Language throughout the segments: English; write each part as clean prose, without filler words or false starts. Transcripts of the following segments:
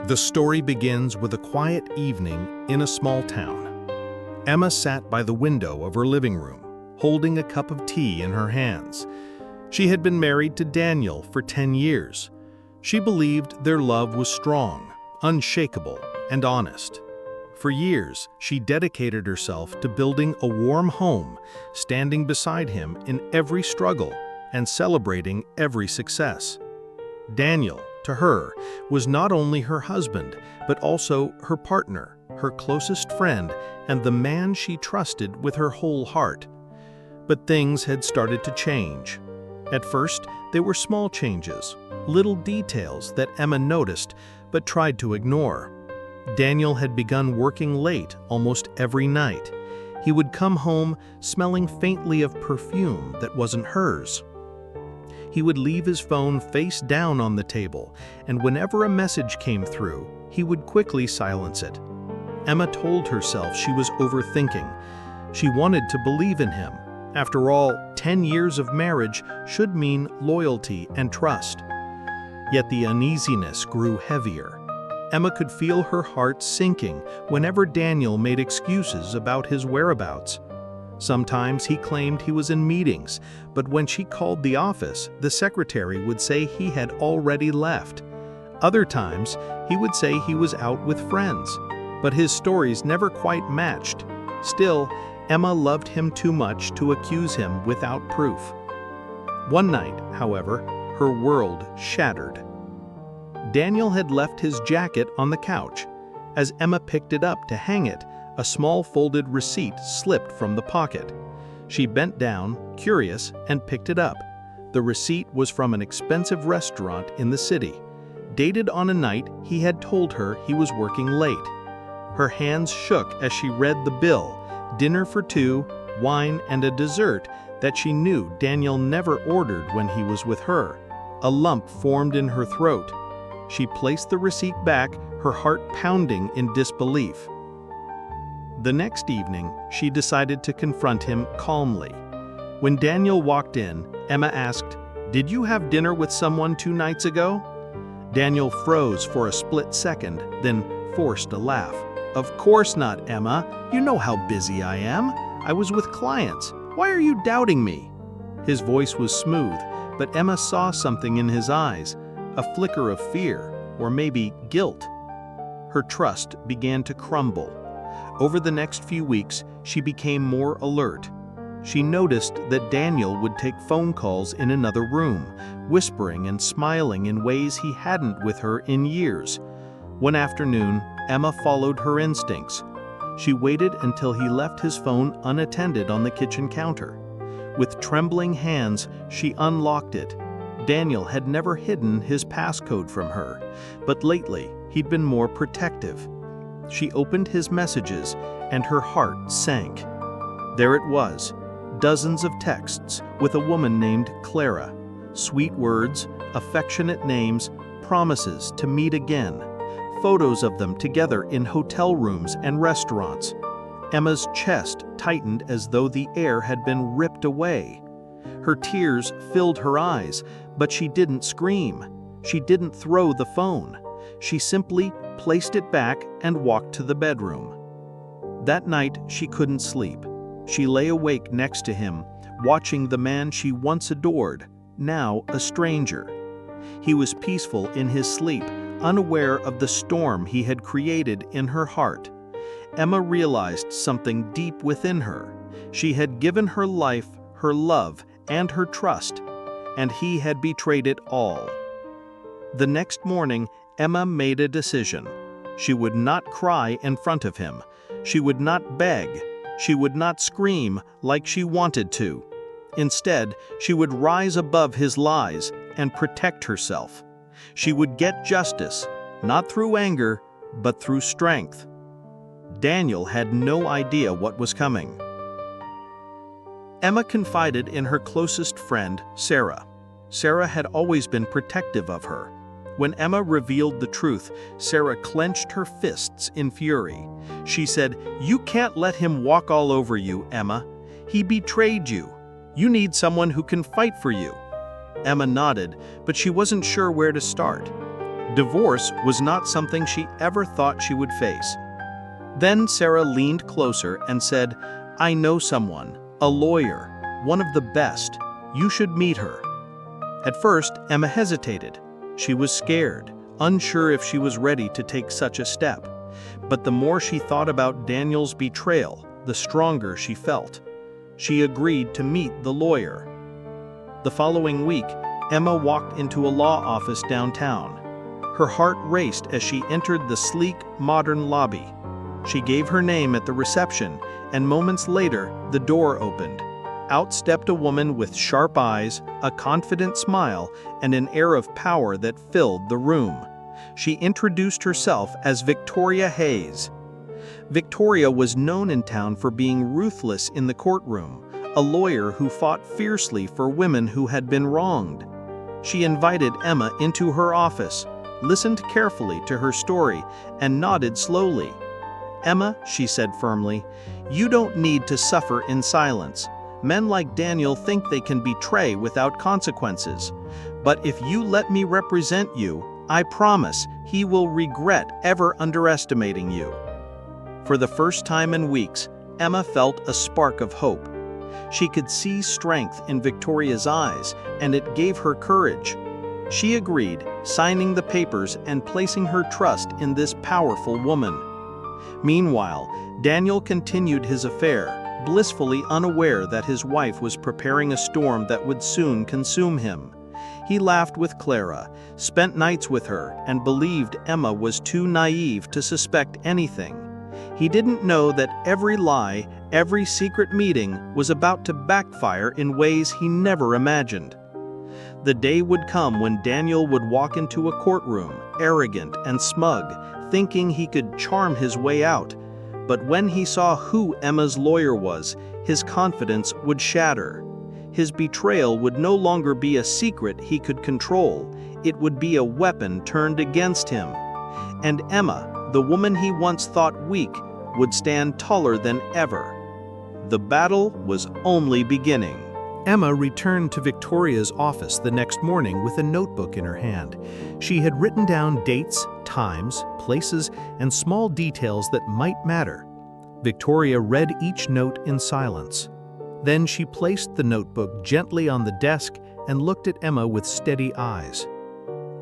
The story begins with a quiet evening in a small town. Emma sat by the window of her living room, holding a cup of tea in her hands. She had been married to Daniel for 10 years. She believed their love was strong, unshakable, and honest. For years, she dedicated herself to building a warm home, standing beside him in every struggle and celebrating every success. Daniel, to her, was not only her husband, but also her partner, her closest friend, and the man she trusted with her whole heart. But things had started to change. At first, they were small changes, little details that Emma noticed but tried to ignore. Daniel had begun working late almost every night. He would come home smelling faintly of perfume that wasn't hers. He would leave his phone face down on the table, and whenever a message came through, he would quickly silence it. Emma told herself she was overthinking. She wanted to believe in him. After all, 10 years of marriage should mean loyalty and trust. Yet the uneasiness grew heavier. Emma could feel her heart sinking whenever Daniel made excuses about his whereabouts. Sometimes he claimed he was in meetings, but when she called the office, the secretary would say he had already left. Other times, he would say he was out with friends, but his stories never quite matched. Still, Emma loved him too much to accuse him without proof. One night, however, her world shattered. Daniel had left his jacket on the couch. As Emma picked it up to hang it, a small folded receipt slipped from the pocket. She bent down, curious, and picked it up. The receipt was from an expensive restaurant in the city, dated on a night he had told her he was working late. Her hands shook as she read the bill: dinner for two, wine, and a dessert that she knew Daniel never ordered when he was with her. A lump formed in her throat. She placed the receipt back, her heart pounding in disbelief. The next evening, she decided to confront him calmly. When Daniel walked in, Emma asked, "Did you have dinner with someone 2 nights ago?" Daniel froze for a split second, then forced a laugh. "Of course not, Emma. You know how busy I am. I was with clients. Why are you doubting me?" His voice was smooth, but Emma saw something in his eyes, a flicker of fear, or maybe guilt. Her trust began to crumble. Over the next few weeks, she became more alert. She noticed that Daniel would take phone calls in another room, whispering and smiling in ways he hadn't with her in years. One afternoon, Emma followed her instincts. She waited until he left his phone unattended on the kitchen counter. With trembling hands, she unlocked it. Daniel had never hidden his passcode from her, but lately he'd been more protective. She opened his messages, and her heart sank. There it was, dozens of texts with a woman named Clara. Sweet words, affectionate names, promises to meet again. Photos of them together in hotel rooms and restaurants. Emma's chest tightened as though the air had been ripped away. Her tears filled her eyes, but she didn't scream. She didn't throw the phone. She simply placed it back and walked to the bedroom. That night, she couldn't sleep. She lay awake next to him, watching the man she once adored, now a stranger. He was peaceful in his sleep, unaware of the storm he had created in her heart. Emma realized something deep within her. She had given her life, her love, and her trust, and he had betrayed it all. The next morning, Emma made a decision. She would not cry in front of him. She would not beg. She would not scream like she wanted to. Instead, she would rise above his lies and protect herself. She would get justice, not through anger, but through strength. Daniel had no idea what was coming. Emma confided in her closest friend, Sarah. Sarah had always been protective of her. When Emma revealed the truth, Sarah clenched her fists in fury. She said, "You can't let him walk all over you, Emma. He betrayed you. You need someone who can fight for you." Emma nodded, but she wasn't sure where to start. Divorce was not something she ever thought she would face. Then Sarah leaned closer and said, "I know someone, a lawyer, one of the best. You should meet her." At first, Emma hesitated. She was scared, unsure if she was ready to take such a step. But the more she thought about Daniel's betrayal, the stronger she felt. She agreed to meet the lawyer. The following week, Emma walked into a law office downtown. Her heart raced as she entered the sleek, modern lobby. She gave her name at the reception, and moments later, the door opened. Out stepped a woman with sharp eyes, a confident smile, and an air of power that filled the room. She introduced herself as Victoria Hayes. Victoria was known in town for being ruthless in the courtroom, a lawyer who fought fiercely for women who had been wronged. She invited Emma into her office, listened carefully to her story, and nodded slowly. "Emma," she said firmly, "you don't need to suffer in silence. Men like Daniel think they can betray without consequences. But if you let me represent you, I promise he will regret ever underestimating you." For the first time in weeks, Emma felt a spark of hope. She could see strength in Victoria's eyes, and it gave her courage. She agreed, signing the papers and placing her trust in this powerful woman. Meanwhile, Daniel continued his affair, blissfully unaware that his wife was preparing a storm that would soon consume him. He laughed with Clara, spent nights with her, and believed Emma was too naive to suspect anything. He didn't know that every lie, every secret meeting was about to backfire in ways he never imagined. The day would come when Daniel would walk into a courtroom, arrogant and smug, thinking he could charm his way out. But when he saw who Emma's lawyer was, his confidence would shatter. His betrayal would no longer be a secret he could control. It would be a weapon turned against him. And Emma, the woman he once thought weak, would stand taller than ever. The battle was only beginning. Emma returned to Victoria's office the next morning with a notebook in her hand. She had written down dates, times, places, and small details that might matter. Victoria read each note in silence. Then she placed the notebook gently on the desk and looked at Emma with steady eyes.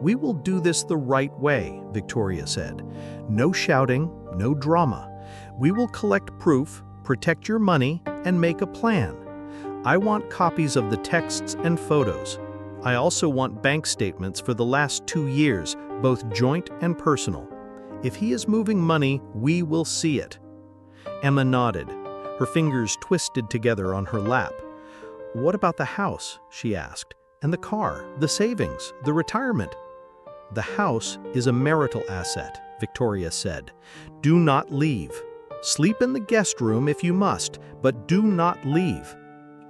"We will do this the right way," Victoria said. "No shouting, no drama. We will collect proof, protect your money, and make a plan. I want copies of the texts and photos. I also want bank statements for the last 2 years, both joint and personal. If he is moving money, we will see it." Emma nodded, her fingers twisted together on her lap. "What about the house?" she asked. "And the car, the savings, the retirement?" "The house is a marital asset," Victoria said. "Do not leave. Sleep in the guest room if you must, but do not leave.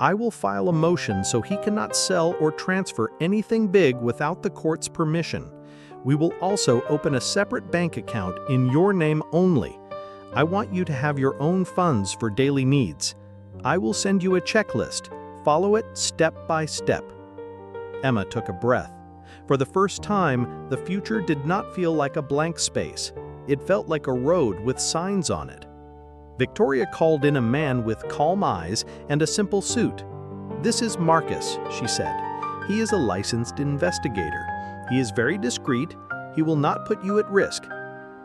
I will file a motion so he cannot sell or transfer anything big without the court's permission. We will also open a separate bank account in your name only. I want you to have your own funds for daily needs. I will send you a checklist. Follow it step by step." Emma took a breath. For the first time, the future did not feel like a blank space. It felt like a road with signs on it. Victoria called in a man with calm eyes and a simple suit. "This is Marcus," she said. "He is a licensed investigator. He is very discreet. He will not put you at risk.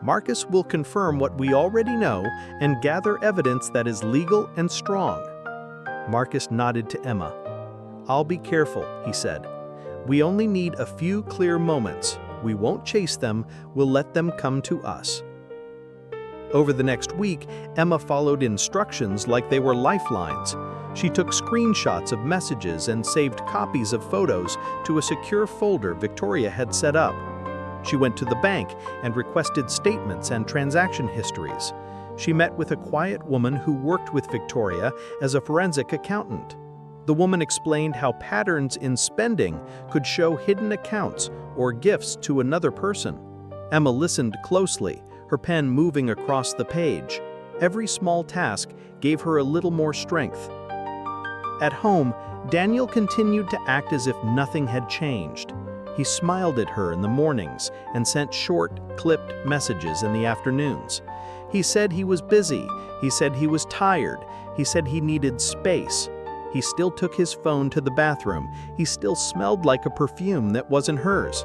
Marcus will confirm what we already know and gather evidence that is legal and strong." Marcus nodded to Emma. "I'll be careful," he said. "We only need a few clear moments. We won't chase them, we'll let them come to us." Over the next week, Emma followed instructions like they were lifelines. She took screenshots of messages and saved copies of photos to a secure folder Victoria had set up. She went to the bank and requested statements and transaction histories. She met with a quiet woman who worked with Victoria as a forensic accountant. The woman explained how patterns in spending could show hidden accounts or gifts to another person. Emma listened closely, her pen moving across the page. Every small task gave her a little more strength. At home, Daniel continued to act as if nothing had changed. He smiled at her in the mornings and sent short, clipped messages in the afternoons. He said he was busy. He said he was tired. He said he needed space. He still took his phone to the bathroom. He still smelled like a perfume that wasn't hers.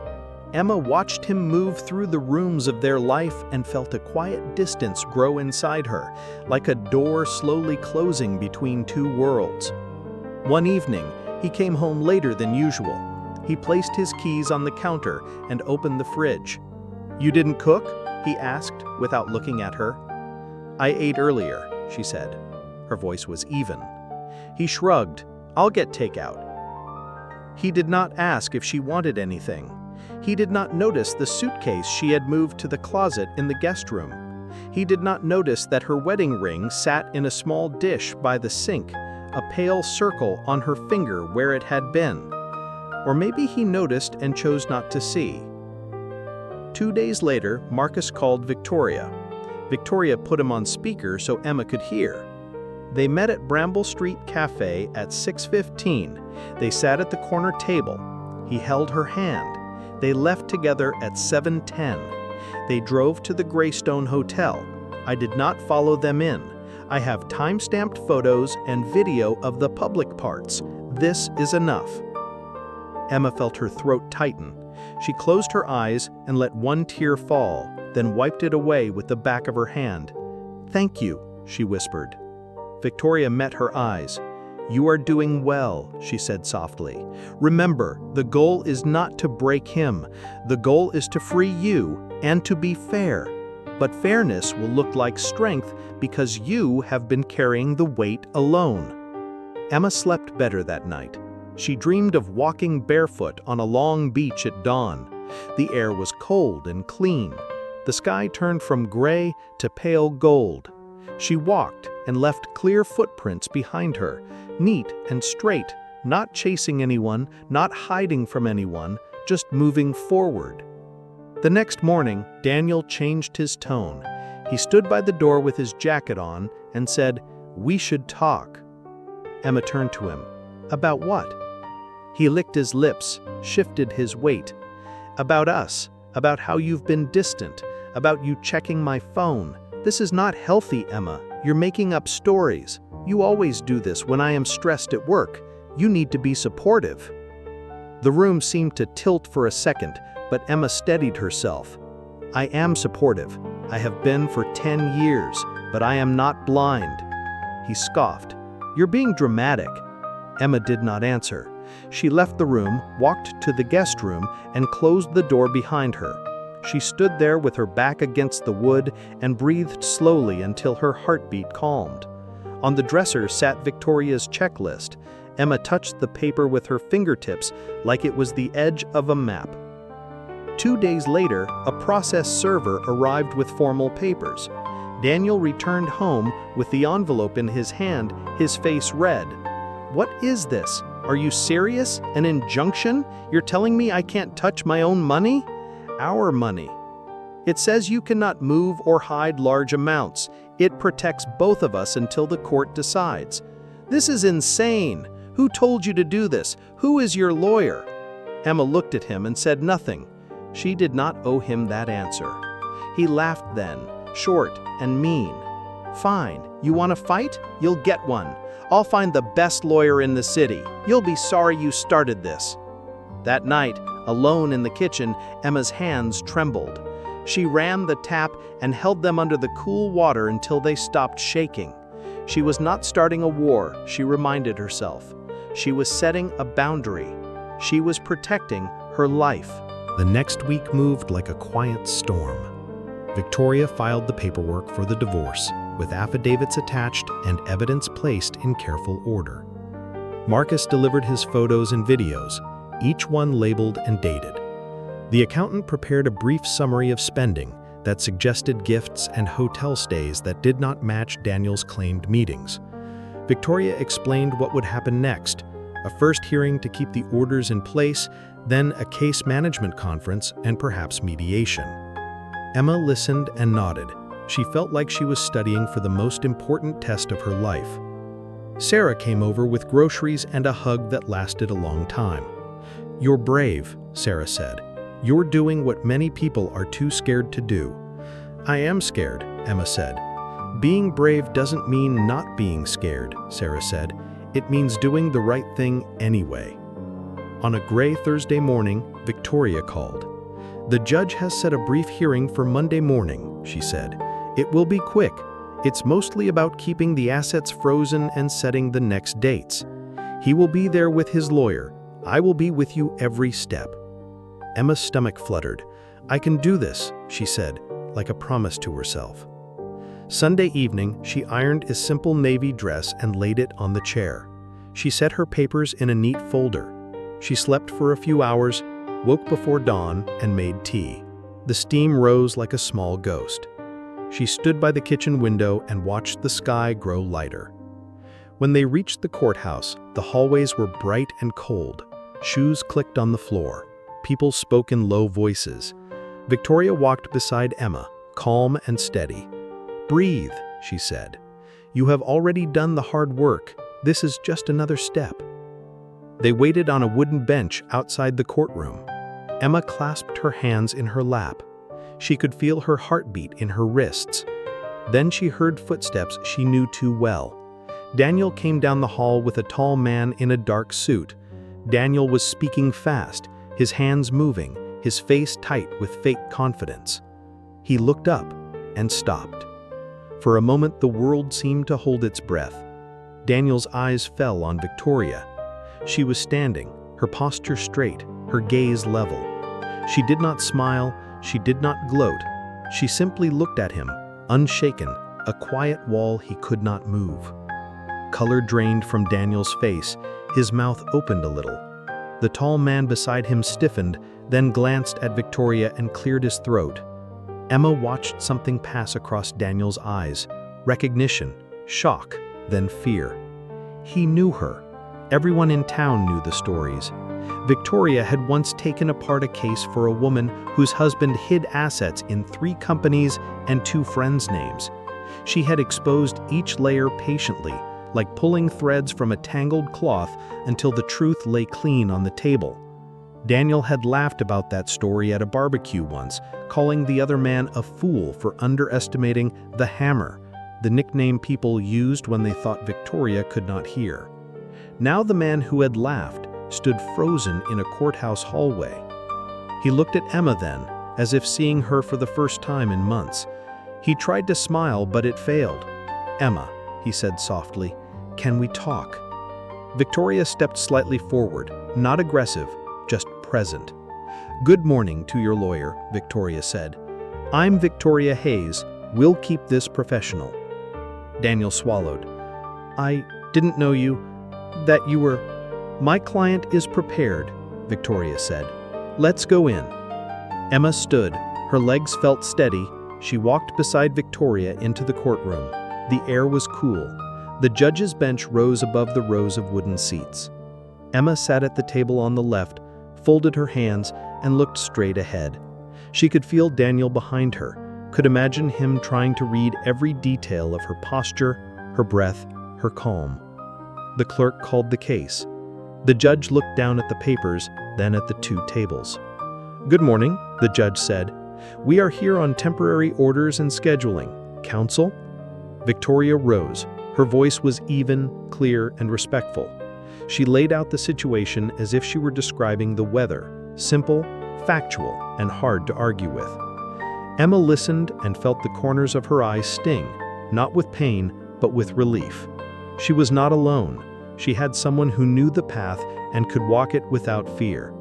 Emma watched him move through the rooms of their life and felt a quiet distance grow inside her, like a door slowly closing between two worlds. One evening, he came home later than usual. He placed his keys on the counter and opened the fridge. "You didn't cook?" he asked, without looking at her. "I ate earlier," she said. Her voice was even. He shrugged. "I'll get takeout." He did not ask if she wanted anything. He did not notice the suitcase she had moved to the closet in the guest room. He did not notice that her wedding ring sat in a small dish by the sink, a pale circle on her finger where it had been. Or maybe he noticed and chose not to see. 2 days later, Marcus called Victoria. Victoria put him on speaker so Emma could hear. They met at Bramble Street Cafe at 6:15. They sat at the corner table. He held her hand. They left together at 7:10. They drove to the Greystone Hotel. I did not follow them in. I have time-stamped photos and video of the public parts. This is enough. Emma felt her throat tighten. She closed her eyes and let one tear fall, then wiped it away with the back of her hand. "Thank you," she whispered. Victoria met her eyes. "You are doing well," she said softly. "Remember, the goal is not to break him. The goal is to free you and to be fair. But fairness will look like strength because you have been carrying the weight alone." Emma slept better that night. She dreamed of walking barefoot on a long beach at dawn. The air was cold and clean. The sky turned from gray to pale gold. She walked and left clear footprints behind her, neat and straight, not chasing anyone, not hiding from anyone, just moving forward. The next morning, Daniel changed his tone. He stood by the door with his jacket on and said, "We should talk." Emma turned to him. "About what?" He licked his lips, shifted his weight. "About us, about how you've been distant, about you checking my phone. This is not healthy, Emma. You're making up stories. You always do this when I am stressed at work. You need to be supportive." The room seemed to tilt for a second, but Emma steadied herself. "I am supportive. I have been for 10 years, but I am not blind." He scoffed. "You're being dramatic." Emma did not answer. She left the room, walked to the guest room, and closed the door behind her. She stood there with her back against the wood and breathed slowly until her heartbeat calmed. On the dresser sat Victoria's checklist. Emma touched the paper with her fingertips like it was the edge of a map. 2 days later, a process server arrived with formal papers. Daniel returned home with the envelope in his hand, his face red. "What is this? Are you serious? An injunction? You're telling me I can't touch my own money?" "Our money. It says you cannot move or hide large amounts. It protects both of us until the court decides." "This is insane. Who told you to do this? Who is your lawyer?" Emma looked at him and said nothing. She did not owe him that answer. He laughed then, short and mean. "Fine. You want to fight? You'll get one. I'll find the best lawyer in the city. You'll be sorry you started this." That night, alone in the kitchen, Emma's hands trembled. She ran the tap and held them under the cool water until they stopped shaking. She was not starting a war, she reminded herself. She was setting a boundary. She was protecting her life. The next week moved like a quiet storm. Victoria filed the paperwork for the divorce, with affidavits attached and evidence placed in careful order. Marcus delivered his photos and videos, each one labeled and dated. The accountant prepared a brief summary of spending that suggested gifts and hotel stays that did not match Daniel's claimed meetings. Victoria explained what would happen next: a first hearing to keep the orders in place, then a case management conference, and perhaps mediation. Emma listened and nodded. She felt like she was studying for the most important test of her life. Sarah came over with groceries and a hug that lasted a long time. "You're brave," Sarah said. "You're doing what many people are too scared to do." "I am scared," Emma said. "Being brave doesn't mean not being scared," Sarah said. "It means doing the right thing anyway." On a gray Thursday morning, Victoria called. "The judge has set a brief hearing for Monday morning," she said. "It will be quick. It's mostly about keeping the assets frozen and setting the next dates. He will be there with his lawyer. I will be with you every step." Emma's stomach fluttered. "I can do this," she said, like a promise to herself. Sunday evening, she ironed a simple navy dress and laid it on the chair. She set her papers in a neat folder. She slept for a few hours, woke before dawn, and made tea. The steam rose like a small ghost. She stood by the kitchen window and watched the sky grow lighter. When they reached the courthouse, the hallways were bright and cold. Shoes clicked on the floor. People spoke in low voices. Victoria walked beside Emma, calm and steady. "Breathe," she said. "You have already done the hard work. This is just another step." They waited on a wooden bench outside the courtroom. Emma clasped her hands in her lap. She could feel her heartbeat in her wrists. Then she heard footsteps she knew too well. Daniel came down the hall with a tall man in a dark suit. Daniel was speaking fast, his hands moving, his face tight with fake confidence. He looked up and stopped. For a moment, the world seemed to hold its breath. Daniel's eyes fell on Victoria. She was standing, her posture straight, her gaze level. She did not smile, she did not gloat. She simply looked at him, unshaken, a quiet wall he could not move. Color drained from Daniel's face, his mouth opened a little. The tall man beside him stiffened, then glanced at Victoria and cleared his throat. Emma watched something pass across Daniel's eyes. Recognition, shock, then fear. He knew her. Everyone in town knew the stories. Victoria had once taken apart a case for a woman whose husband hid assets in 3 companies and 2 friends' names. She had exposed each layer patiently, like pulling threads from a tangled cloth until the truth lay clean on the table. Daniel had laughed about that story at a barbecue once, calling the other man a fool for underestimating the hammer, the nickname people used when they thought Victoria could not hear. Now the man who had laughed stood frozen in a courthouse hallway. He looked at Emma then, as if seeing her for the first time in months. He tried to smile, but it failed. "Emma," he said softly, "can we talk?" Victoria stepped slightly forward, not aggressive, just present. "Good morning to your lawyer," Victoria said. "I'm Victoria Hayes. We'll keep this professional." Daniel swallowed. "I didn't know that you were—" "My client is prepared," Victoria said. "Let's go in." Emma stood. Her legs felt steady. She walked beside Victoria into the courtroom. The air was cool. The judge's bench rose above the rows of wooden seats. Emma sat at the table on the left, folded her hands, and looked straight ahead. She could feel Daniel behind her, could imagine him trying to read every detail of her posture, her breath, her calm. The clerk called the case. The judge looked down at the papers, then at the 2 tables. "Good morning," the judge said. "We are here on temporary orders and scheduling. Counsel?" Victoria rose. Her voice was even, clear, and respectful. She laid out the situation as if she were describing the weather, simple, factual, and hard to argue with. Emma listened and felt the corners of her eyes sting, not with pain, but with relief. She was not alone. She had someone who knew the path and could walk it without fear.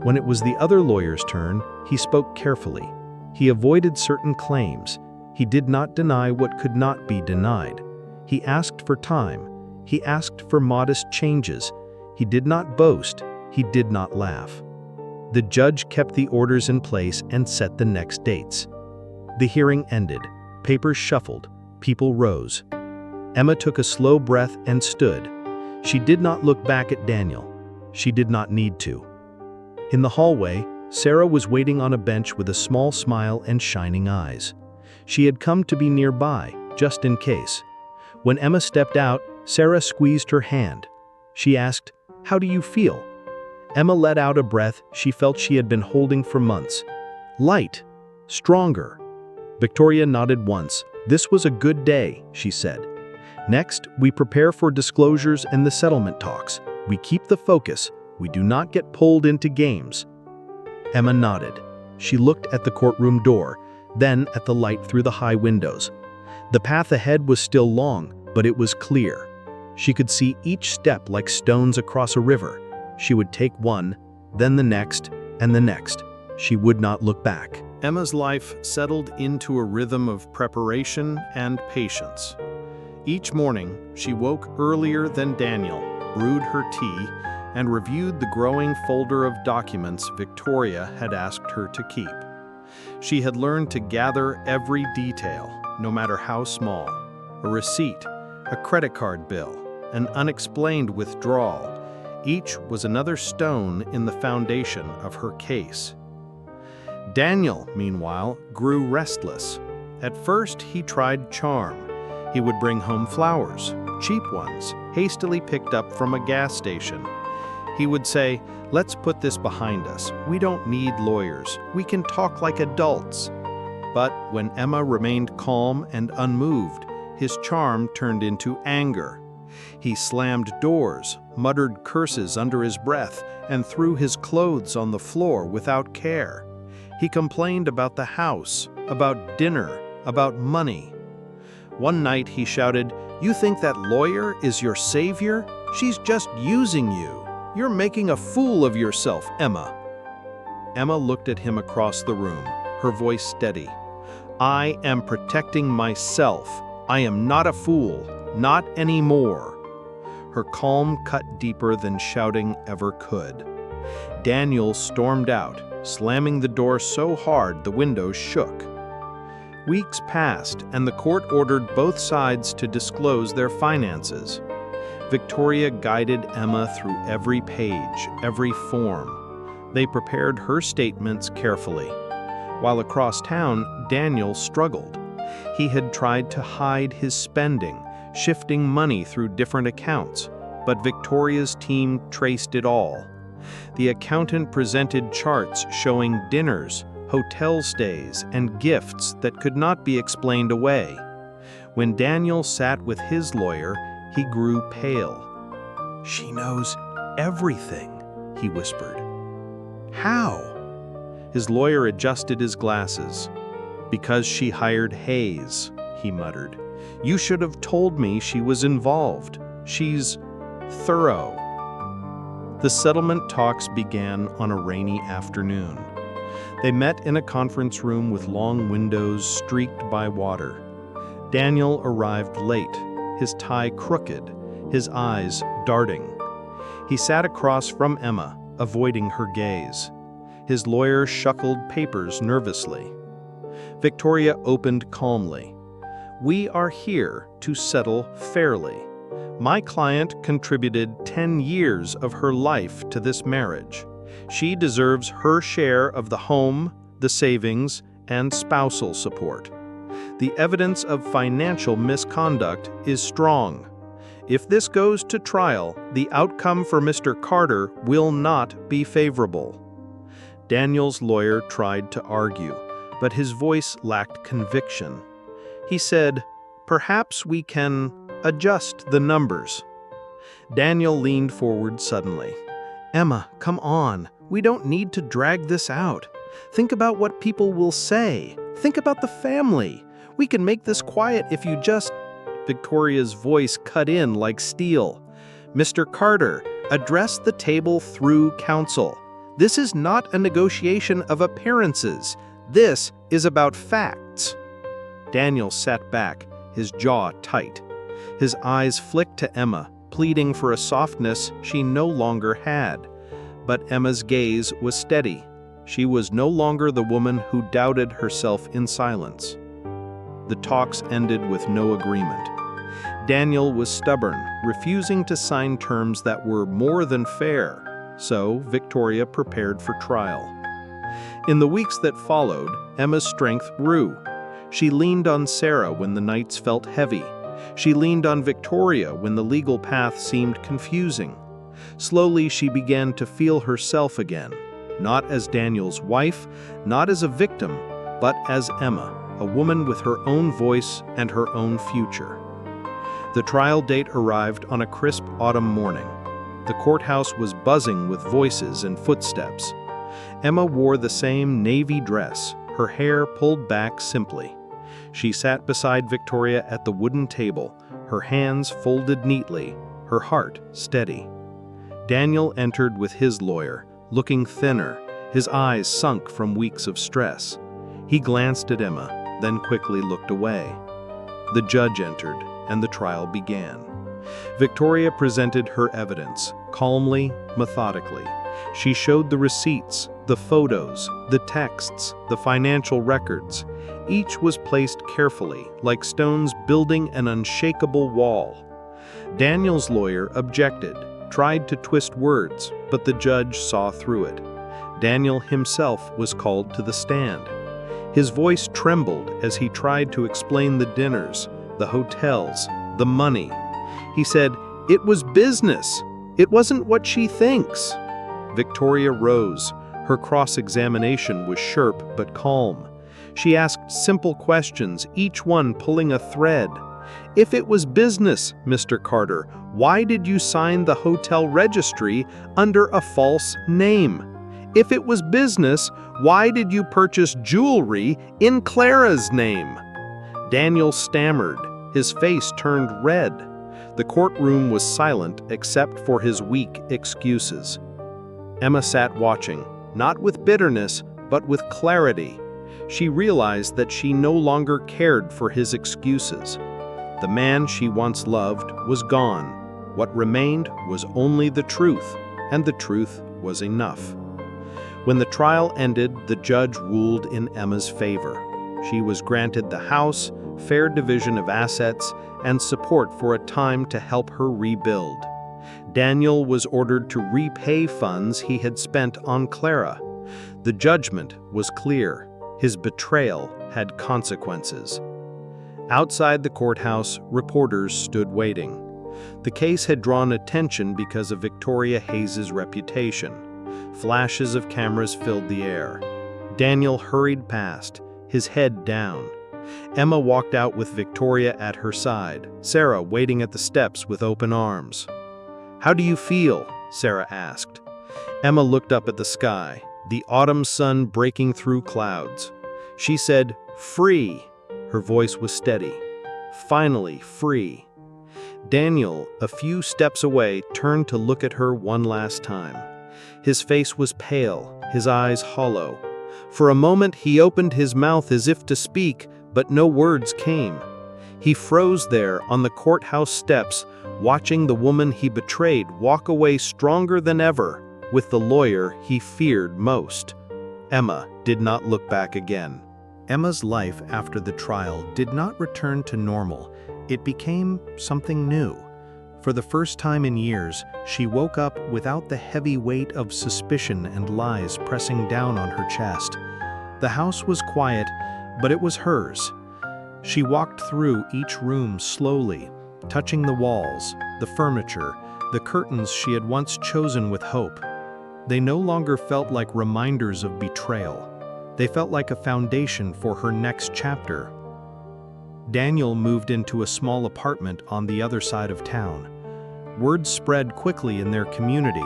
When it was the other lawyer's turn, he spoke carefully. He avoided certain claims. He did not deny what could not be denied. He asked for time. He asked for modest changes. He did not boast. He did not laugh. The judge kept the orders in place and set the next dates. The hearing ended. Papers shuffled. People rose. Emma took a slow breath and stood. She did not look back at Daniel. She did not need to. In the hallway, Sarah was waiting on a bench with a small smile and shining eyes. She had come to be nearby, just in case. When Emma stepped out, Sarah squeezed her hand. She asked, "How do you feel?" Emma let out a breath she felt she had been holding for months. Light. Stronger. Victoria nodded once. This was a good day, she said. Next, we prepare for disclosures and the settlement talks. We keep the focus. We do not get pulled into games. Emma nodded. She looked at the courtroom door, then at the light through the high windows. The path ahead was still long, but it was clear. She could see each step like stones across a river. She would take one, then the next, and the next. She would not look back. Emma's life settled into a rhythm of preparation and patience. Each morning, she woke earlier than Daniel, brewed her tea, and reviewed the growing folder of documents Victoria had asked her to keep. She had learned to gather every detail, no matter how small. A receipt, a credit card bill, an unexplained withdrawal. Each was another stone in the foundation of her case. Daniel, meanwhile, grew restless. At first, he tried charm. He would bring home flowers, cheap ones, hastily picked up from a gas station. He would say, "Let's put this behind us. We don't need lawyers. We can talk like adults." But when Emma remained calm and unmoved, his charm turned into anger. He slammed doors, muttered curses under his breath, and threw his clothes on the floor without care. He complained about the house, about dinner, about money. One night he shouted, "You think that lawyer is your savior? She's just using you. You're making a fool of yourself, Emma." Emma looked at him across the room, her voice steady. "I am protecting myself. I am not a fool, not anymore." Her calm cut deeper than shouting ever could. Daniel stormed out, slamming the door so hard the windows shook. Weeks passed, and the court ordered both sides to disclose their finances. Victoria guided Emma through every page, every form. They prepared her statements carefully. While across town, Daniel struggled. He had tried to hide his spending, shifting money through different accounts, but Victoria's team traced it all. The accountant presented charts showing dinners, hotel stays, and gifts that could not be explained away. When Daniel sat with his lawyer, he grew pale. "She knows everything," he whispered. "How?" His lawyer adjusted his glasses. "Because she hired Hayes," he muttered. "You should have told me she was involved. She's thorough." The settlement talks began on a rainy afternoon. They met in a conference room with long windows streaked by water. Daniel arrived late, his tie crooked, his eyes darting. He sat across from Emma, avoiding her gaze. His lawyer shuffled papers nervously. Victoria opened calmly. "We are here to settle fairly. My client contributed 10 years of her life to this marriage. She deserves her share of the home, the savings, and spousal support. The evidence of financial misconduct is strong. If this goes to trial, the outcome for Mr. Carter will not be favorable." Daniel's lawyer tried to argue, but his voice lacked conviction. He said, "Perhaps we can adjust the numbers." Daniel leaned forward suddenly. "Emma, come on. We don't need to drag this out. Think about what people will say. Think about the family. We can make this quiet if you just—" Victoria's voice cut in like steel. "Mr. Carter, address the table through counsel. This is not a negotiation of appearances. This is about facts." Daniel sat back, his jaw tight. His eyes flicked to Emma, pleading for a softness she no longer had. But Emma's gaze was steady. She was no longer the woman who doubted herself in silence. The talks ended with no agreement. Daniel was stubborn, refusing to sign terms that were more than fair, so Victoria prepared for trial. In the weeks that followed, Emma's strength grew. She leaned on Sarah when the nights felt heavy. She leaned on Victoria when the legal path seemed confusing. Slowly, she began to feel herself again, not as Daniel's wife, not as a victim, but as Emma, a woman with her own voice and her own future. The trial date arrived on a crisp autumn morning. The courthouse was buzzing with voices and footsteps. Emma wore the same navy dress, her hair pulled back simply. She sat beside Victoria at the wooden table, her hands folded neatly, her heart steady. Daniel entered with his lawyer, looking thinner, his eyes sunk from weeks of stress. He glanced at Emma, then quickly looked away. The judge entered, and the trial began. Victoria presented her evidence, calmly, methodically. She showed the receipts, the photos, the texts, the financial records. Each was placed carefully, like stones building an unshakable wall. Daniel's lawyer objected, tried to twist words, but the judge saw through it. Daniel himself was called to the stand. His voice trembled as he tried to explain the dinners, the hotels, the money. He said, "It was business. It wasn't what she thinks." Victoria rose. Her cross-examination was sharp but calm. She asked simple questions, each one pulling a thread. "If it was business, Mr. Carter, why did you sign the hotel registry under a false name? If it was business, why did you purchase jewelry in Clara's name?" Daniel stammered. His face turned red. The courtroom was silent except for his weak excuses. Emma sat watching, not with bitterness, but with clarity. She realized that she no longer cared for his excuses. The man she once loved was gone. What remained was only the truth, and the truth was enough. When the trial ended, the judge ruled in Emma's favor. She was granted the house, fair division of assets, and support for a time to help her rebuild. Daniel was ordered to repay funds he had spent on Clara. The judgment was clear. His betrayal had consequences. Outside the courthouse, reporters stood waiting. The case had drawn attention because of Victoria Hayes's reputation. Flashes of cameras filled the air. Daniel hurried past, his head down. Emma walked out with Victoria at her side, Sarah waiting at the steps with open arms. "How do you feel?" Sarah asked. Emma looked up at the sky, the autumn sun breaking through clouds. She said, "Free." Her voice was steady. "Finally free." Daniel, a few steps away, turned to look at her one last time. His face was pale, his eyes hollow. For a moment he opened his mouth as if to speak, but no words came. He froze there on the courthouse steps, watching the woman he betrayed walk away stronger than ever, with the lawyer he feared most. Emma did not look back again. Emma's life after the trial did not return to normal. It became something new. For the first time in years, she woke up without the heavy weight of suspicion and lies pressing down on her chest. The house was quiet, but it was hers. She walked through each room slowly, touching the walls, the furniture, the curtains she had once chosen with hope. They no longer felt like reminders of betrayal. They felt like a foundation for her next chapter. Daniel moved into a small apartment on the other side of town. Word spread quickly in their community.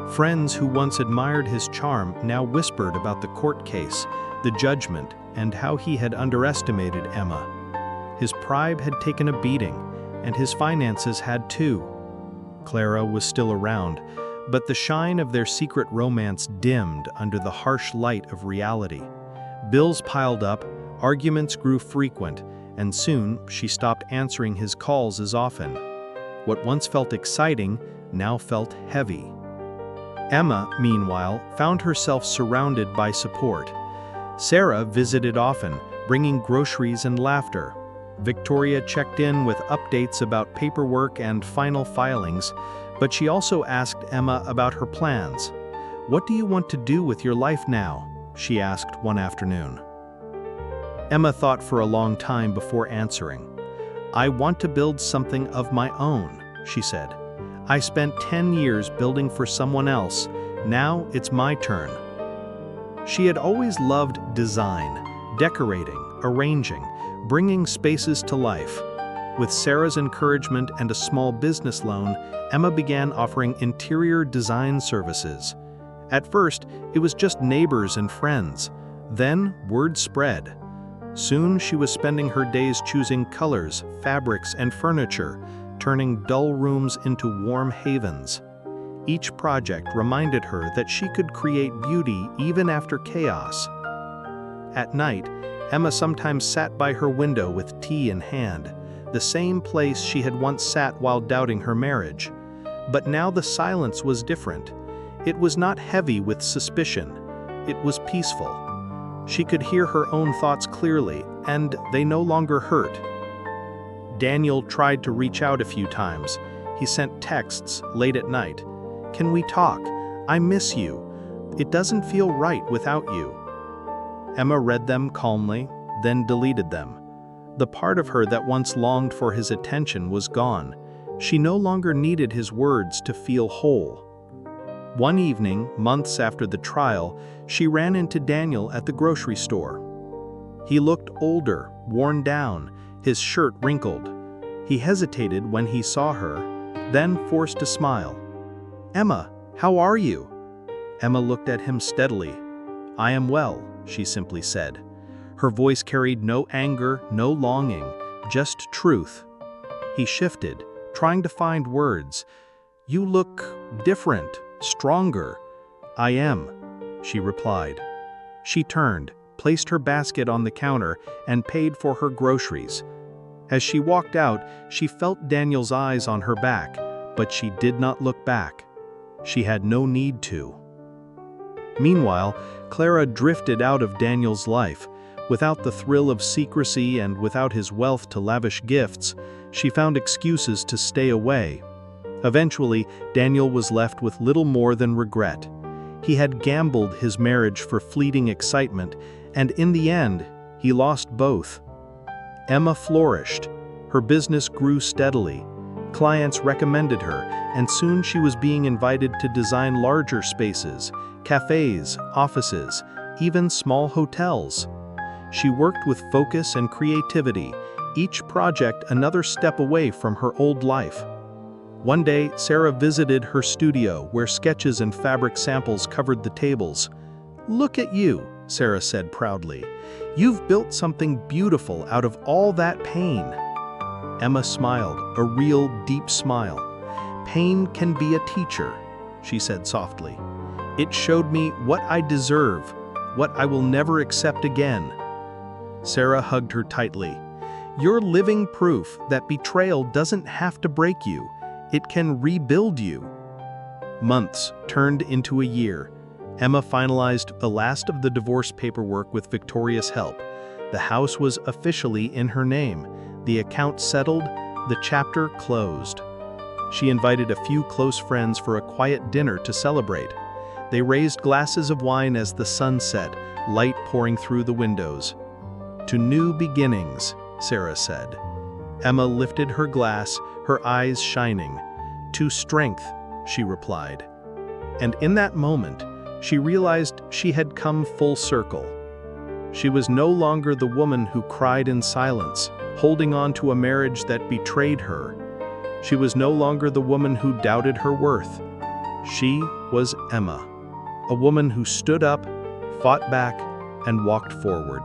Friends who once admired his charm now whispered about the court case, the judgment, and how he had underestimated Emma. His pride had taken a beating, and his finances had too. Clara was still around, but the shine of their secret romance dimmed under the harsh light of reality. Bills piled up, arguments grew frequent, and soon she stopped answering his calls as often. What once felt exciting now felt heavy. Emma, meanwhile, found herself surrounded by support. Sarah visited often, bringing groceries and laughter. Victoria checked in with updates about paperwork and final filings, but she also asked Emma about her plans. "What do you want to do with your life now?" she asked one afternoon. Emma thought for a long time before answering. "I want to build something of my own," she said. I spent 10 years building for someone else. Now it's my turn." She had always loved design, decorating, arranging, bringing spaces to life. With Sarah's encouragement and a small business loan, Emma began offering interior design services. At first, it was just neighbors and friends. Then, word spread. Soon, she was spending her days choosing colors, fabrics, and furniture, turning dull rooms into warm havens. Each project reminded her that she could create beauty even after chaos. At night, Emma sometimes sat by her window with tea in hand, the same place she had once sat while doubting her marriage. But now the silence was different. It was not heavy with suspicion. It was peaceful. She could hear her own thoughts clearly, and they no longer hurt. Daniel tried to reach out a few times. He sent texts late at night. "Can we talk? I miss you. It doesn't feel right without you." Emma read them calmly, then deleted them. The part of her that once longed for his attention was gone. She no longer needed his words to feel whole. One evening, months after the trial, she ran into Daniel at the grocery store. He looked older, worn down, his shirt wrinkled. He hesitated when he saw her, then forced a smile. "Emma, how are you?" Emma looked at him steadily. "I am well," she simply said. Her voice carried no anger, no longing, just truth. He shifted, trying to find words. "You look different, stronger." "I am," she replied. She turned, placed her basket on the counter, and paid for her groceries. As she walked out, she felt Daniel's eyes on her back, but she did not look back. She had no need to. Meanwhile, Clara drifted out of Daniel's life. Without the thrill of secrecy and without his wealth to lavish gifts, she found excuses to stay away. Eventually, Daniel was left with little more than regret. He had gambled his marriage for fleeting excitement, and in the end, he lost both. Emma flourished. Her business grew steadily. Clients recommended her, and soon she was being invited to design larger spaces, cafes, offices, even small hotels. She worked with focus and creativity, each project another step away from her old life. One day, Sarah visited her studio where sketches and fabric samples covered the tables. "Look at you," Sarah said proudly. "You've built something beautiful out of all that pain." Emma smiled, a real deep smile. "Pain can be a teacher," she said softly. "It showed me what I deserve, what I will never accept again." Sarah hugged her tightly. "You're living proof that betrayal doesn't have to break you. It can rebuild you." Months turned into a year. Emma finalized the last of the divorce paperwork with Victoria's help. The house was officially in her name, the account settled, the chapter closed. She invited a few close friends for a quiet dinner to celebrate. They raised glasses of wine as the sun set, light pouring through the windows. "To new beginnings," Sarah said. Emma lifted her glass, her eyes shining. "To strength," she replied. And in that moment, she realized she had come full circle. She was no longer the woman who cried in silence, holding on to a marriage that betrayed her. She was no longer the woman who doubted her worth. She was Emma, a woman who stood up, fought back, and walked forward.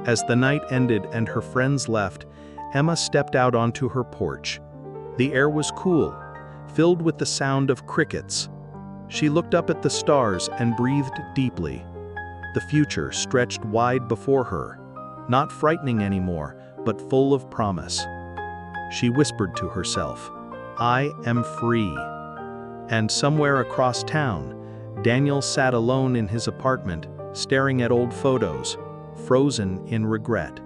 As the night ended and her friends left, Emma stepped out onto her porch. The air was cool, filled with the sound of crickets. She looked up at the stars and breathed deeply. The future stretched wide before her, not frightening anymore, but full of promise. She whispered to herself, "I am free." And somewhere across town, Daniel sat alone in his apartment, staring at old photos, frozen in regret.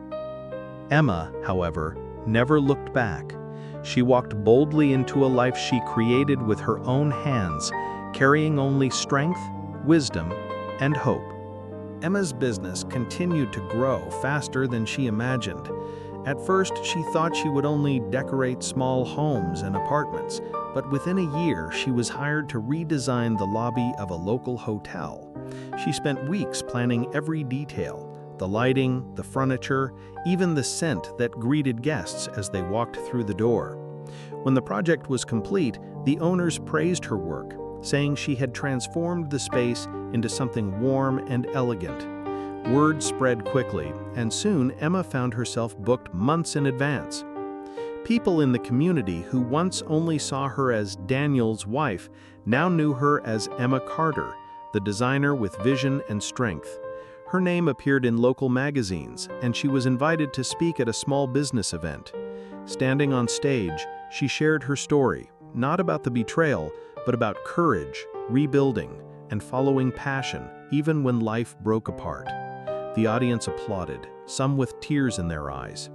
Emma, however, never looked back. She walked boldly into a life she created with her own hands, carrying only strength, wisdom, and hope. Emma's business continued to grow faster than she imagined. At first, she thought she would only decorate small homes and apartments, but within a year, she was hired to redesign the lobby of a local hotel. She spent weeks planning every detail: the lighting, the furniture, even the scent that greeted guests as they walked through the door. When the project was complete, the owners praised her work, saying she had transformed the space into something warm and elegant. Word spread quickly, and soon Emma found herself booked months in advance. People in the community who once only saw her as Daniel's wife now knew her as Emma Carter, the designer with vision and strength. Her name appeared in local magazines, and she was invited to speak at a small business event. Standing on stage, she shared her story, not about the betrayal, but about courage, rebuilding, and following passion, even when life broke apart. The audience applauded, some with tears in their eyes.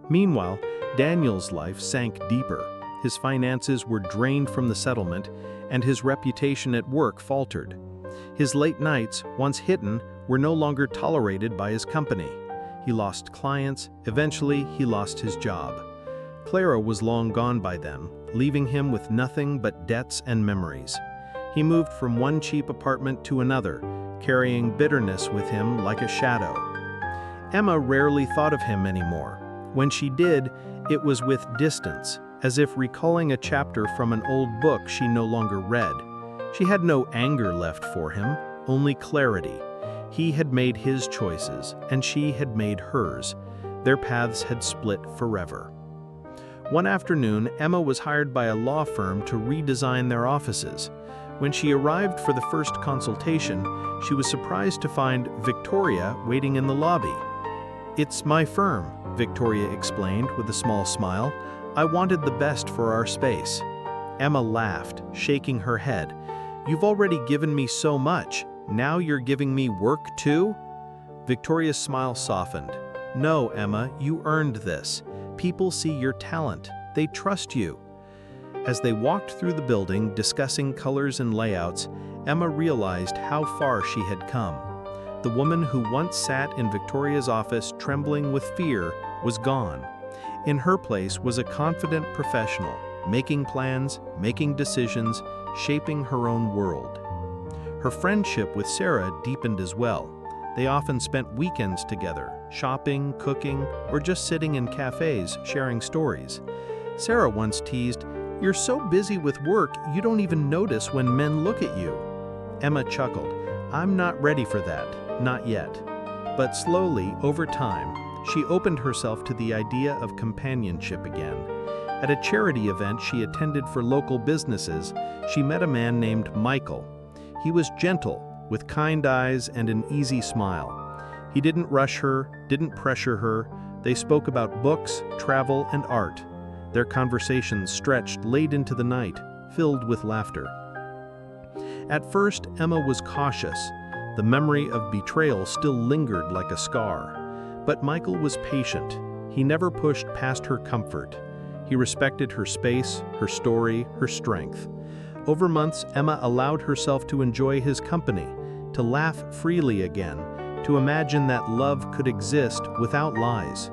Meanwhile, Daniel's life sank deeper. His finances were drained from the settlement, and his reputation at work faltered. His late nights, once hidden, were no longer tolerated by his company. He lost clients. Eventually, he lost his job. Clara was long gone by then, leaving him with nothing but debts and memories. He moved from one cheap apartment to another, carrying bitterness with him like a shadow. Emma rarely thought of him anymore. When she did, it was with distance, as if recalling a chapter from an old book she no longer read. She had no anger left for him, only clarity. He had made his choices, and she had made hers. Their paths had split forever. One afternoon, Emma was hired by a law firm to redesign their offices. When she arrived for the first consultation, she was surprised to find Victoria waiting in the lobby. "It's my firm," Victoria explained with a small smile. "I wanted the best for our space." Emma laughed, shaking her head. "You've already given me so much. Now you're giving me work too?" Victoria's smile softened. "No, Emma, you earned this. People see your talent. They trust you." As they walked through the building, discussing colors and layouts, Emma realized how far she had come. The woman who once sat in Victoria's office trembling with fear was gone. In her place was a confident professional, making plans, making decisions, shaping her own world. Her friendship with Sarah deepened as well. They often spent weekends together, shopping, cooking, or just sitting in cafes sharing stories. Sarah once teased, "You're so busy with work, you don't even notice when men look at you." Emma chuckled, "I'm not ready for that, not yet." But slowly, over time, she opened herself to the idea of companionship again. At a charity event she attended for local businesses, she met a man named Michael. He was gentle, with kind eyes and an easy smile. He didn't rush her, didn't pressure her. They spoke about books, travel, and art. Their conversations stretched late into the night, filled with laughter. At first, Emma was cautious. The memory of betrayal still lingered like a scar. But Michael was patient. He never pushed past her comfort. He respected her space, her story, her strength. Over months, Emma allowed herself to enjoy his company, to laugh freely again, to imagine that love could exist without lies.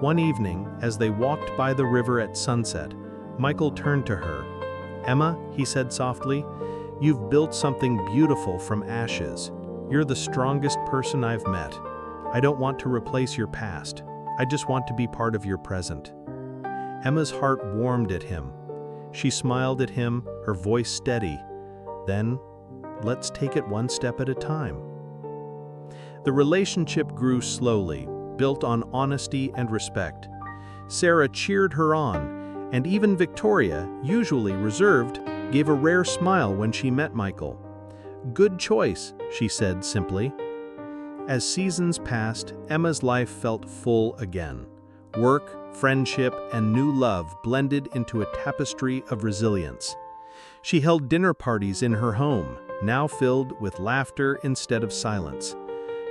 One evening, as they walked by the river at sunset, Michael turned to her. "Emma," he said softly, "you've built something beautiful from ashes. You're the strongest person I've met. I don't want to replace your past. I just want to be part of your present." Emma's heart warmed at him. She smiled at him, her voice steady. "Then, let's take it one step at a time." The relationship grew slowly, built on honesty and respect. Sarah cheered her on, and even Victoria, usually reserved, gave a rare smile when she met Michael. "Good choice," she said simply. As seasons passed, Emma's life felt full again. Work, friendship, and new love blended into a tapestry of resilience. She held dinner parties in her home, now filled with laughter instead of silence.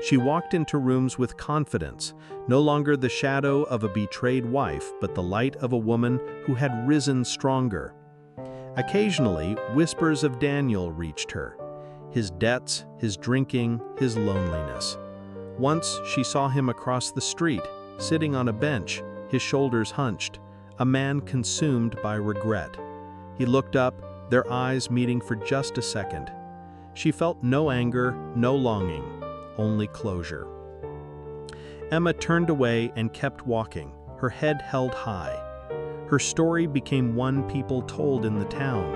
She walked into rooms with confidence, no longer the shadow of a betrayed wife, but the light of a woman who had risen stronger. Occasionally, whispers of Daniel reached her, his debts, his drinking, his loneliness. Once she saw him across the street, sitting on a bench, his shoulders hunched, a man consumed by regret. He looked up, their eyes meeting for just a second. She felt no anger, no longing, only closure. Emma turned away and kept walking, her head held high. Her story became one people told in the town,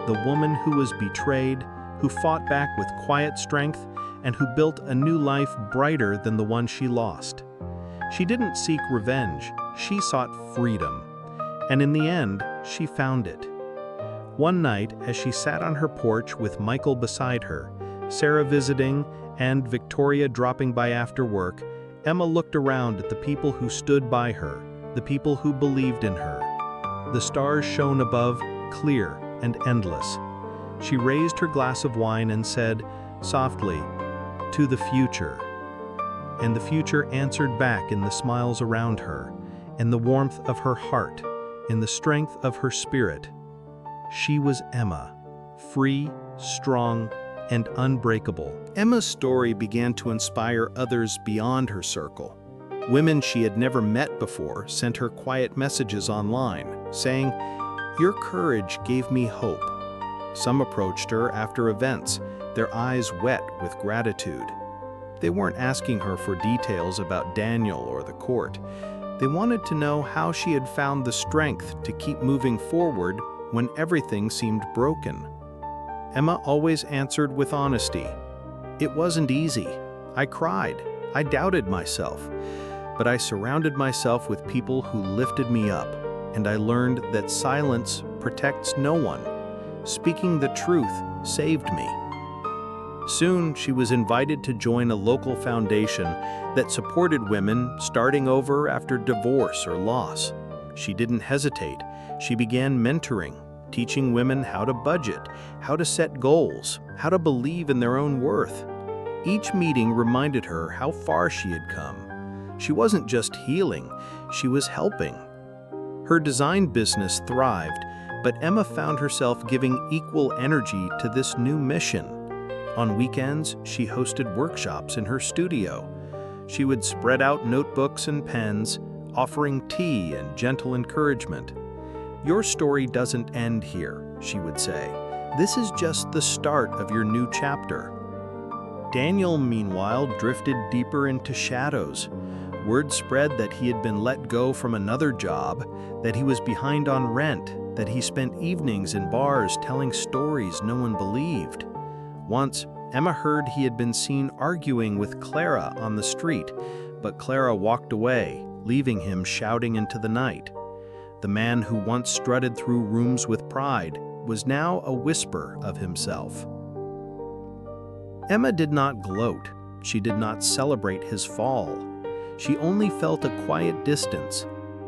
the woman who was betrayed, who fought back with quiet strength, and who built a new life brighter than the one she lost. She didn't seek revenge, she sought freedom. And in the end, she found it. One night, as she sat on her porch with Michael beside her, Sarah visiting, and Victoria dropping by after work, Emma looked around at the people who stood by her, the people who believed in her. The stars shone above, clear and endless. She raised her glass of wine and said, softly, "To the future." And the future answered back in the smiles around her, in the warmth of her heart, in the strength of her spirit. She was Emma, free, strong, and unbreakable. Emma's story began to inspire others beyond her circle. Women she had never met before sent her quiet messages online, saying, "Your courage gave me hope." Some approached her after events, their eyes wet with gratitude. They weren't asking her for details about Daniel or the court. They wanted to know how she had found the strength to keep moving forward when everything seemed broken. Emma always answered with honesty. "It wasn't easy. I cried. I doubted myself. But I surrounded myself with people who lifted me up, and I learned that silence protects no one. Speaking the truth saved me." Soon, she was invited to join a local foundation that supported women starting over after divorce or loss. She didn't hesitate. She began mentoring, teaching women how to budget, how to set goals, how to believe in their own worth. Each meeting reminded her how far she had come. She wasn't just healing, she was helping. Her design business thrived, but Emma found herself giving equal energy to this new mission. On weekends, she hosted workshops in her studio. She would spread out notebooks and pens, offering tea and gentle encouragement. "Your story doesn't end here," she would say. "This is just the start of your new chapter." Daniel, meanwhile, drifted deeper into shadows. Word spread that he had been let go from another job, that he was behind on rent, that he spent evenings in bars telling stories no one believed. Once, Emma heard he had been seen arguing with Clara on the street, but Clara walked away, leaving him shouting into the night. The man who once strutted through rooms with pride was now a whisper of himself. Emma did not gloat. She did not celebrate his fall. She only felt a quiet distance.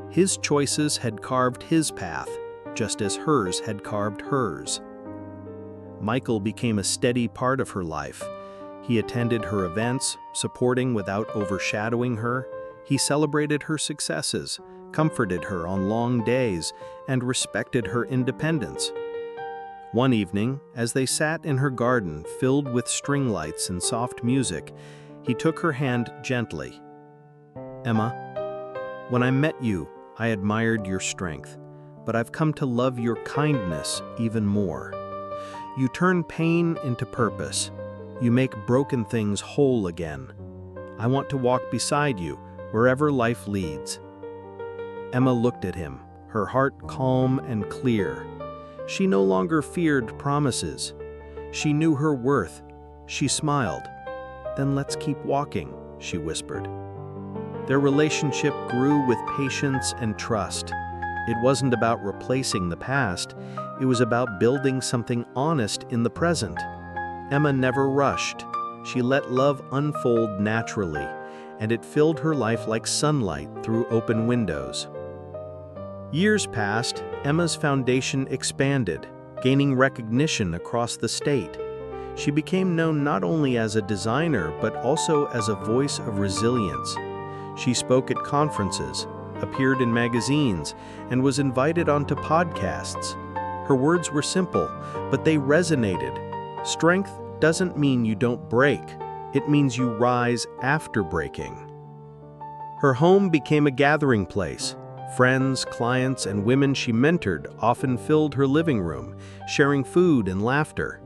His choices had carved his path, just as hers had carved hers. Michael became a steady part of her life. He attended her events, supporting without overshadowing her. He celebrated her successes, comforted her on long days, and respected her independence. One evening, as they sat in her garden filled with string lights and soft music, he took her hand gently. "Emma, when I met you, I admired your strength, but I've come to love your kindness even more. You turn pain into purpose. You make broken things whole again. I want to walk beside you wherever life leads." Emma looked at him, her heart calm and clear. She no longer feared promises. She knew her worth. She smiled. "Then let's keep walking," she whispered. Their relationship grew with patience and trust. It wasn't about replacing the past. It was about building something honest in the present. Emma never rushed. She let love unfold naturally, and it filled her life like sunlight through open windows. Years passed, Emma's foundation expanded, gaining recognition across the state. She became known not only as a designer, but also as a voice of resilience. She spoke at conferences, appeared in magazines, and was invited onto podcasts. Her words were simple, but they resonated. Strength doesn't mean you don't break. It means you rise after breaking. Her home became a gathering place. Friends, clients, and women she mentored often filled her living room, sharing food and laughter.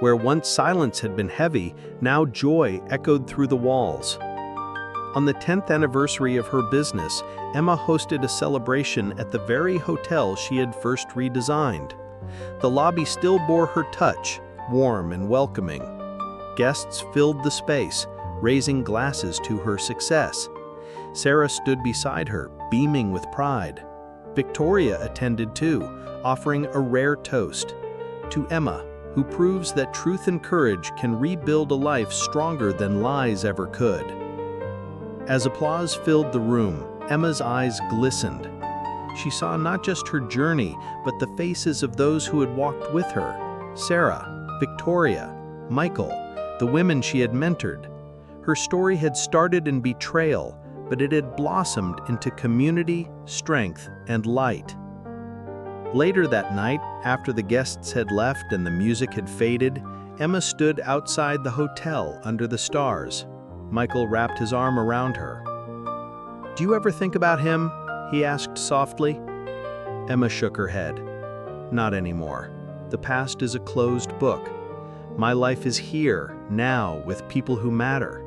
Where once silence had been heavy, now joy echoed through the walls. On the 10th anniversary of her business, Emma hosted a celebration at the very hotel she had first redesigned. The lobby still bore her touch, warm and welcoming. Guests filled the space, raising glasses to her success. Sarah stood beside her, beaming with pride. Victoria attended too, offering a rare toast. To Emma, who proves that truth and courage can rebuild a life stronger than lies ever could. As applause filled the room, Emma's eyes glistened. She saw not just her journey, but the faces of those who had walked with her: Sarah, Victoria, Michael, the women she had mentored. Her story had started in betrayal, but it had blossomed into community, strength, and light. Later that night, after the guests had left and the music had faded, Emma stood outside the hotel under the stars. Michael wrapped his arm around her. "Do you ever think about him?" he asked softly. Emma shook her head. "Not anymore. The past is a closed book. My life is here, now, with people who matter."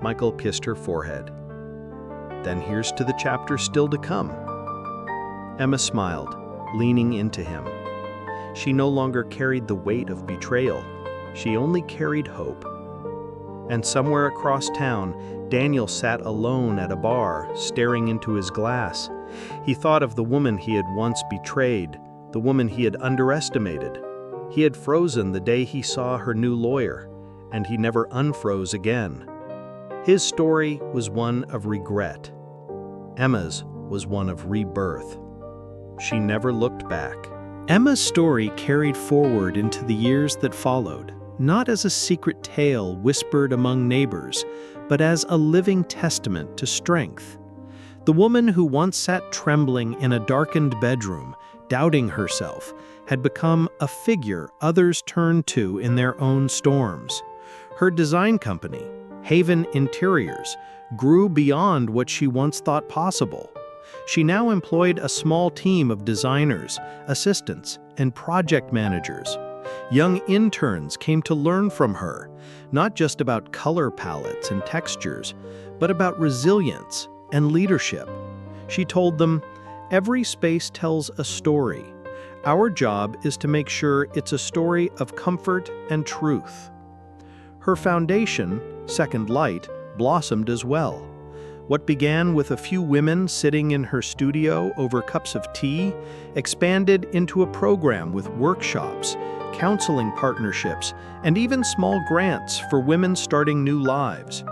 Michael kissed her forehead. "Then here's to the chapter still to come." Emma smiled, leaning into him. She no longer carried the weight of betrayal. She only carried hope. And somewhere across town, Daniel sat alone at a bar, staring into his glass. He thought of the woman he had once betrayed, the woman he had underestimated. He had frozen the day he saw her new lawyer, and he never unfroze again. His story was one of regret. Emma's was one of rebirth. She never looked back. Emma's story carried forward into the years that followed, not as a secret tale whispered among neighbors, but as a living testament to strength. The woman who once sat trembling in a darkened bedroom, doubting herself, had become a figure others turned to in their own storms. Her design company, Haven Interiors, grew beyond what she once thought possible. She now employed a small team of designers, assistants, and project managers. Young interns came to learn from her, not just about color palettes and textures, but about resilience and leadership. She told them, "Every space tells a story. Our job is to make sure it's a story of comfort and truth." Her foundation, Second Light, blossomed as well. What began with a few women sitting in her studio over cups of tea expanded into a program with workshops, counseling partnerships, and even small grants for women starting new lives.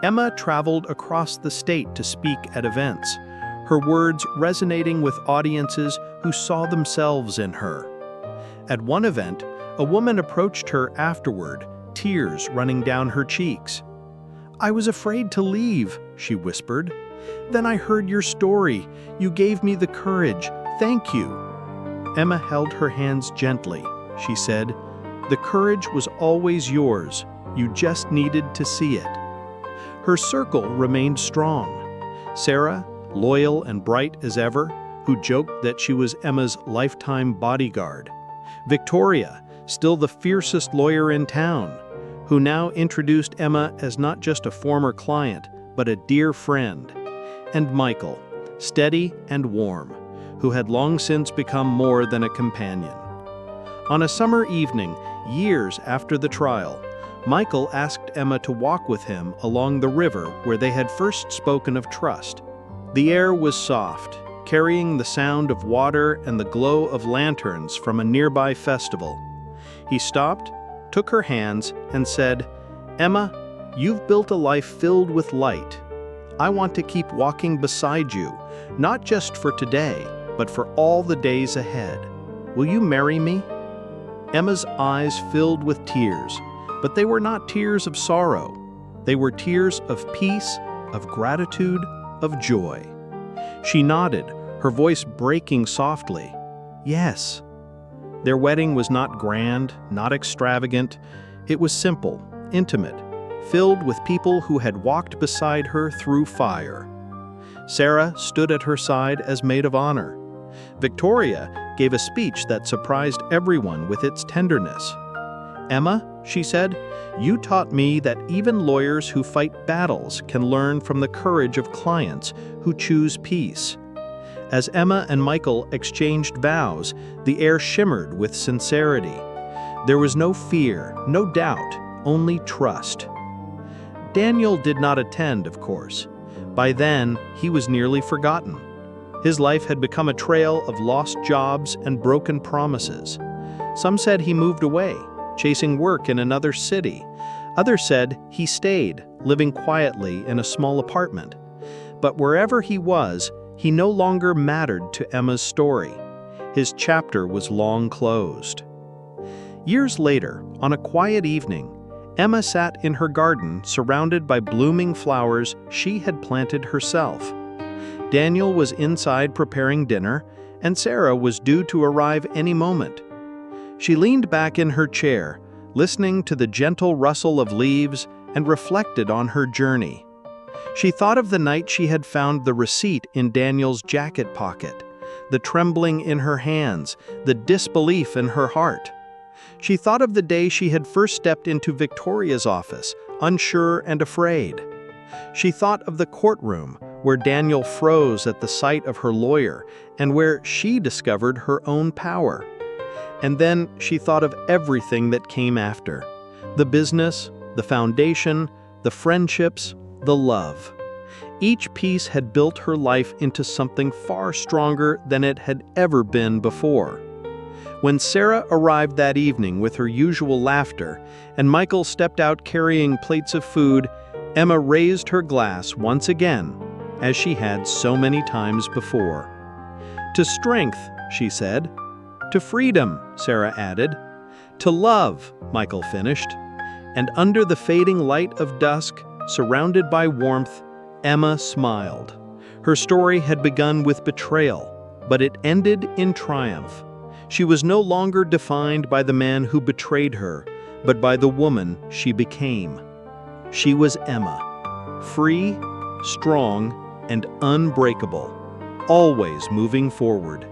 Emma traveled across the state to speak at events, her words resonating with audiences who saw themselves in her. At one event, a woman approached her afterward, tears running down her cheeks. "I was afraid to leave," she whispered. "Then I heard your story. You gave me the courage. Thank you." Emma held her hands gently. She said, "The courage was always yours. You just needed to see it." Her circle remained strong. Sarah, loyal and bright as ever, who joked that she was Emma's lifetime bodyguard. Victoria, still the fiercest lawyer in town, who now introduced Emma as not just a former client, but a dear friend. And Michael, steady and warm, who had long since become more than a companion. On a summer evening, years after the trial, Michael asked Emma to walk with him along the river where they had first spoken of trust. The air was soft, carrying the sound of water and the glow of lanterns from a nearby festival. He stopped, took her hands, and said, "Emma, you've built a life filled with light. I want to keep walking beside you, not just for today, but for all the days ahead. Will you marry me?" Emma's eyes filled with tears, but they were not tears of sorrow. They were tears of peace, of gratitude, of joy. She nodded, her voice breaking softly. "Yes." Their wedding was not grand, not extravagant. It was simple, intimate, filled with people who had walked beside her through fire. Sarah stood at her side as maid of honor. Victoria gave a speech that surprised everyone with its tenderness. "Emma," she said, "you taught me that even lawyers who fight battles can learn from the courage of clients who choose peace." As Emma and Michael exchanged vows, the air shimmered with sincerity. There was no fear, no doubt, only trust. Daniel did not attend, of course. By then, he was nearly forgotten. His life had become a trail of lost jobs and broken promises. Some said he moved away, chasing work in another city. Others said he stayed, living quietly in a small apartment. But wherever he was, he no longer mattered to Emma's story. His chapter was long closed. Years later, on a quiet evening, Emma sat in her garden surrounded by blooming flowers she had planted herself. Daniel was inside preparing dinner, and Sarah was due to arrive any moment. She leaned back in her chair, listening to the gentle rustle of leaves, and reflected on her journey. She thought of the night she had found the receipt in Daniel's jacket pocket, the trembling in her hands, the disbelief in her heart. She thought of the day she had first stepped into Victoria's office, unsure and afraid. She thought of the courtroom, where Daniel froze at the sight of her lawyer, and where she discovered her own power. And then she thought of everything that came after: the business, the foundation, the friendships, the love. Each piece had built her life into something far stronger than it had ever been before. When Sarah arrived that evening with her usual laughter, and Michael stepped out carrying plates of food, Emma raised her glass once again, as she had so many times before. "To strength," she said. "To freedom," Sarah added. "To love," Michael finished. And under the fading light of dusk, surrounded by warmth, Emma smiled. Her story had begun with betrayal, but it ended in triumph. She was no longer defined by the man who betrayed her, but by the woman she became. She was Emma, free, strong, and unbreakable, always moving forward.